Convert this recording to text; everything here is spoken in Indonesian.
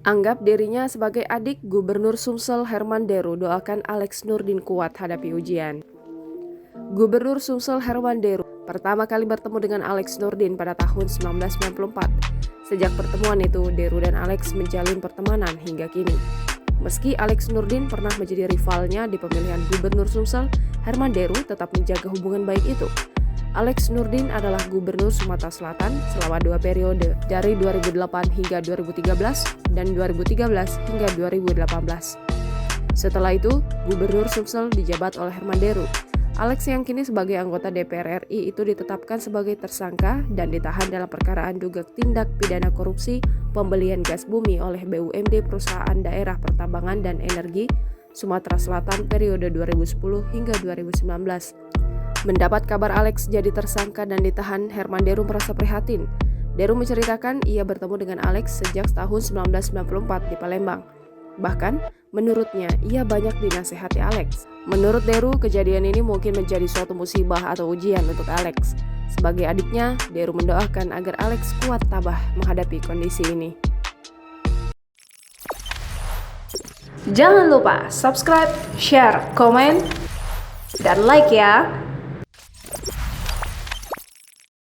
Anggap dirinya sebagai adik Gubernur Sumsel Herman Deru, doakan Alex Nurdin kuat hadapi ujian. Gubernur Sumsel Herman Deru pertama kali bertemu dengan Alex Nurdin pada tahun 1994. Sejak pertemuan itu, Deru dan Alex menjalin pertemanan hingga kini. Meski Alex Nurdin pernah menjadi rivalnya di pemilihan Gubernur Sumsel, Herman Deru tetap menjaga hubungan baik itu. Alex Nurdin adalah Gubernur Sumatera Selatan selama 2 periode, dari 2008 hingga 2013 dan 2013 hingga 2018. Setelah itu, Gubernur Sumsel dijabat oleh Herman Deru. Alex yang kini sebagai anggota DPR RI itu ditetapkan sebagai tersangka dan ditahan dalam perkaraan duga tindak pidana korupsi pembelian gas bumi oleh BUMD Perusahaan Daerah Pertambangan dan Energi Sumatera Selatan periode 2010 hingga 2019. Mendapat kabar Alex jadi tersangka dan ditahan, Herman Deru merasa prihatin. Deru menceritakan ia bertemu dengan Alex sejak tahun 1994 di Palembang. Bahkan, menurutnya ia banyak dinasehati Alex. Menurut Deru, kejadian ini mungkin menjadi suatu musibah atau ujian untuk Alex. Sebagai adiknya, Deru mendoakan agar Alex kuat tabah menghadapi kondisi ini. Jangan lupa subscribe, share, komen, dan like ya!